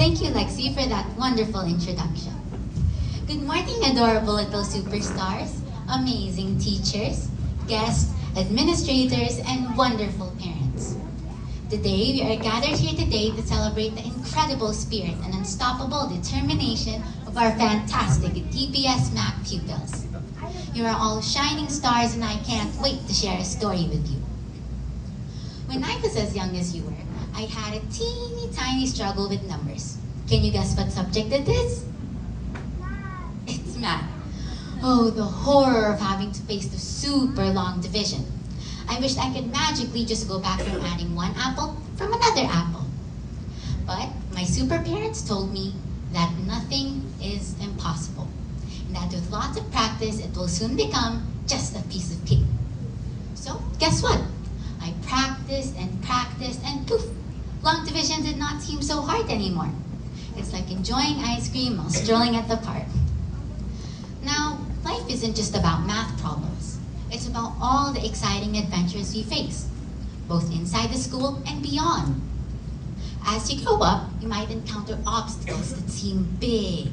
Thank you, Lexi, for that wonderful introduction. Good morning, adorable little superstars, amazing teachers, guests, administrators, and wonderful parents. Today, we are gathered here today to celebrate the incredible spirit and unstoppable determination of our fantastic DPS MAC pupils. You are all shining stars, and I can't wait to share a story with you. When I was as young as you were, I had a teeny tiny struggle with numbers. Can you guess what subject it is? It's math. Oh, the horror of having to face the super long division. I wished I could magically just go back from adding one apple from another apple. But my super parents told me that nothing is impossible, and that with lots of practice, it will soon become just a piece of cake. So guess what? I practiced, and poof, long division did not seem so hard anymore. It's like enjoying ice cream while strolling at the park. Now, life isn't just about math problems. It's about all the exciting adventures we face, both inside the school and beyond. As you grow up, you might encounter obstacles that seem big.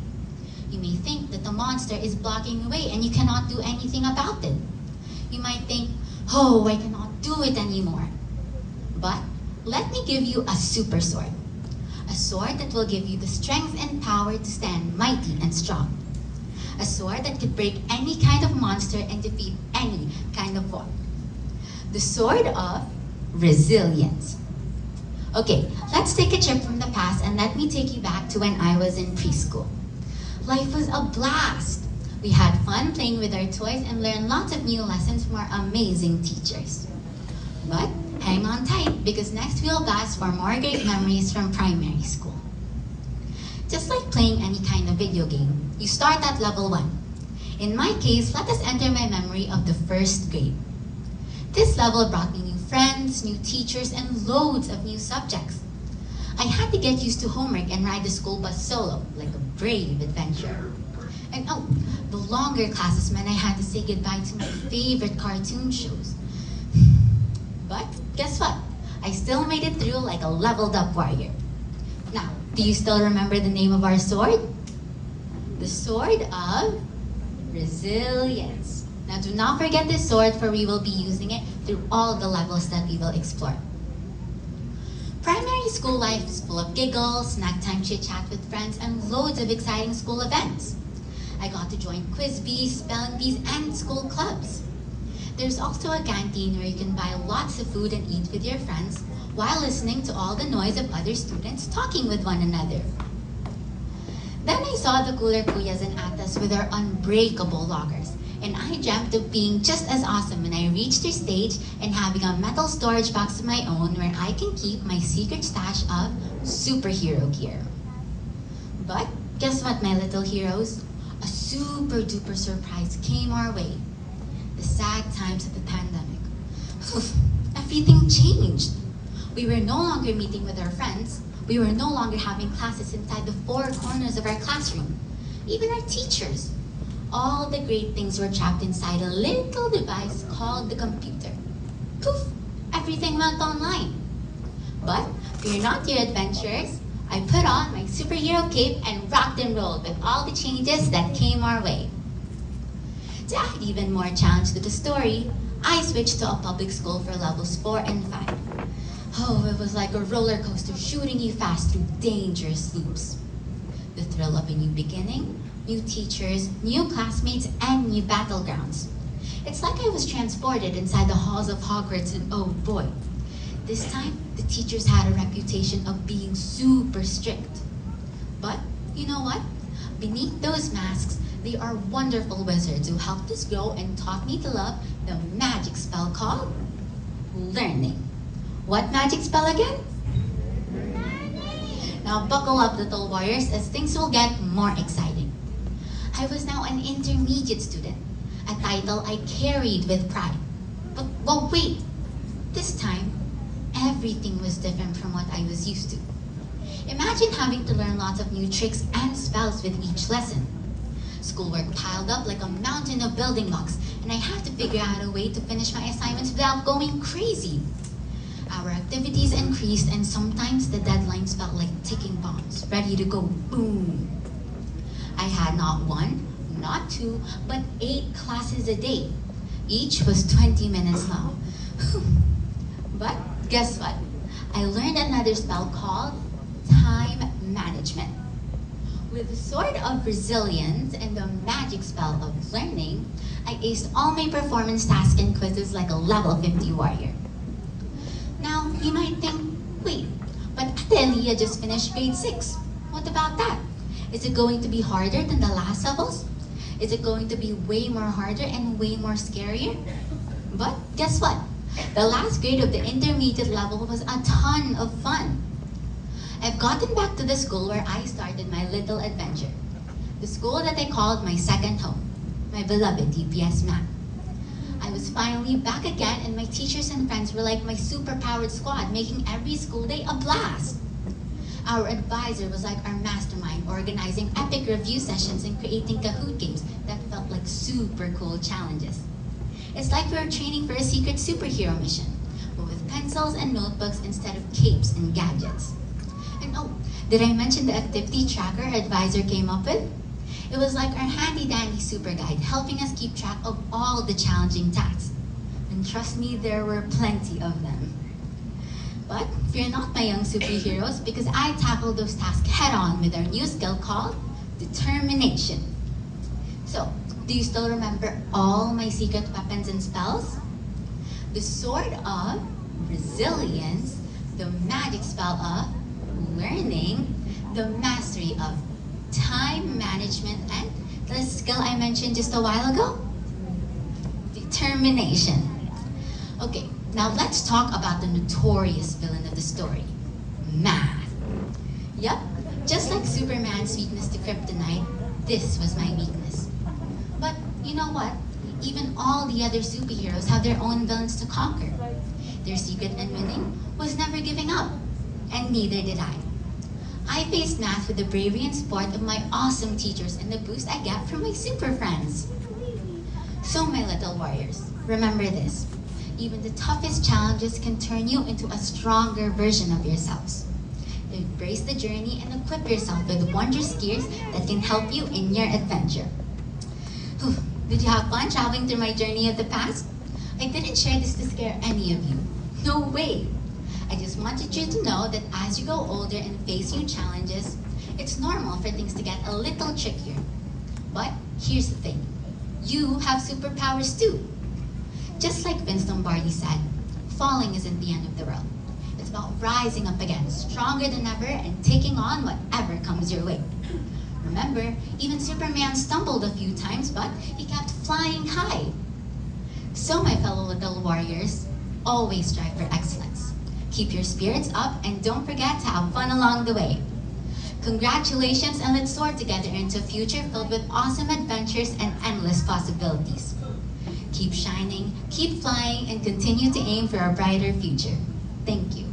You may think that the monster is blocking the way and you cannot do anything about it. You might think, oh, I cannot do it anymore. But let me give you a super sword. A sword that will give you the strength and power to stand mighty and strong. A sword that could break any kind of monster and defeat any kind of foe. The sword of resilience. Okay, let's take a trip from the past and let me take you back to when I was in preschool. Life was a blast. We had fun playing with our toys and learned lots of new lessons from our amazing teachers. But hang on tight, because next we'll blast for more great memories from primary school. Just like playing any kind of video game, you start at level 1. In my case, let us enter my memory of the first grade. This level brought me new friends, new teachers, and loads of new subjects. I had to get used to homework and ride the school bus solo, like a brave adventurer. And oh, the longer classes meant I had to say goodbye to my favorite cartoon shows. But guess what? I still made it through like a leveled up warrior. Now, do you still remember the name of our sword? The sword of resilience. Now do not forget this sword, for we will be using it through all the levels that we will explore. Primary school life is full of giggles, snack time chit-chat with friends, and loads of exciting school events. I got to join quiz bees, spelling bees, and school clubs. There's also a canteen where you can buy lots of food and eat with your friends while listening to all the noise of other students talking with one another. Then I saw the cooler kuyas and atas with their unbreakable lockers, and I dreamt of being just as awesome when I reached their stage and having a metal storage box of my own where I can keep my secret stash of superhero gear. But guess what, my little heroes? A super duper surprise came our way. The sad times of the pandemic. Everything changed. We were no longer meeting with our friends. We were no longer having classes inside the four corners of our classroom. Even our teachers. All the great things were trapped inside a little device called the computer. Poof! Everything went online. But fear not, dear adventurers. I put on my superhero cape and rocked and rolled with all the changes that came our way. To add even more challenge to the story, I switched to a public school for levels 4 and 5. Oh, it was like a roller coaster shooting you fast through dangerous loops. The thrill of a new beginning, new teachers, new classmates, and new battlegrounds. It's like I was transported inside the halls of Hogwarts, and oh boy, this time the teachers had a reputation of being super strict. But you know what? Beneath those masks, they are wonderful wizards who helped us grow and taught me to love the magic spell called learning. What magic spell again? Learning! Now buckle up, little warriors, as things will get more exciting. I was now an intermediate student, a title I carried with pride. But well, wait, this time, everything was different from what I was used to. Imagine having to learn lots of new tricks and spells with each lesson. Schoolwork piled up like a mountain of building blocks, and I had to figure out a way to finish my assignments without going crazy. Our activities increased and sometimes the deadlines felt like ticking bombs, ready to go boom. I had not one, not two, but 8 classes a day. Each was 20 minutes long. But guess what? I learned another spell called time management. With the sword of resilience and the magic spell of learning, I aced all my performance tasks and quizzes like a level 50 warrior. Now, you might think, wait, but Ate just finished grade 6. What about that? Is it going to be harder than the last levels? Is it going to be way more harder and way more scarier? But guess what? The last grade of the intermediate level was a ton of fun. I've gotten back to the school where I started my little adventure. The school that I called my second home, my beloved DPS MAC. I was finally back again and my teachers and friends were like my super-powered squad, making every school day a blast. Our advisor was like our mastermind, organizing epic review sessions and creating Kahoot games that felt like super cool challenges. It's like we were training for a secret superhero mission, but with pencils and notebooks instead of capes and gadgets. And oh, did I mention the activity tracker our advisor came up with? It was like our handy-dandy super guide, helping us keep track of all the challenging tasks. And trust me, there were plenty of them. But fear not, my young superheroes, because I tackled those tasks head-on with our new skill called determination. So, do you still remember all my secret weapons and spells? The sword of resilience, the magic spell of learning, the mastery of time management, and the skill I mentioned just a while ago? Determination. Okay, now let's talk about the notorious villain of the story, math. Yup, just like Superman's weakness to kryptonite, this was my weakness. But you know what? Even all the other superheroes have their own villains to conquer. Their secret in winning was never giving up, and neither did I. I faced math with the bravery and support of my awesome teachers and the boost I get from my super friends. So my little warriors, remember this. Even the toughest challenges can turn you into a stronger version of yourselves. Embrace the journey and equip yourself with wondrous gears that can help you in your adventure. Whew, did you have fun traveling through my journey of the past? I didn't share this to scare any of you. No way! I just wanted you to know that as you grow older and face new challenges, it's normal for things to get a little trickier. But here's the thing, you have superpowers too. Just like Vince Lombardi said, falling isn't the end of the world. It's about rising up again, stronger than ever, and taking on whatever comes your way. Remember, even Superman stumbled a few times, but he kept flying high. So my fellow little warriors, always strive for excellence. Keep your spirits up and don't forget to have fun along the way. Congratulations, and let's soar together into a future filled with awesome adventures and endless possibilities. Keep shining, keep flying, and continue to aim for a brighter future. Thank you.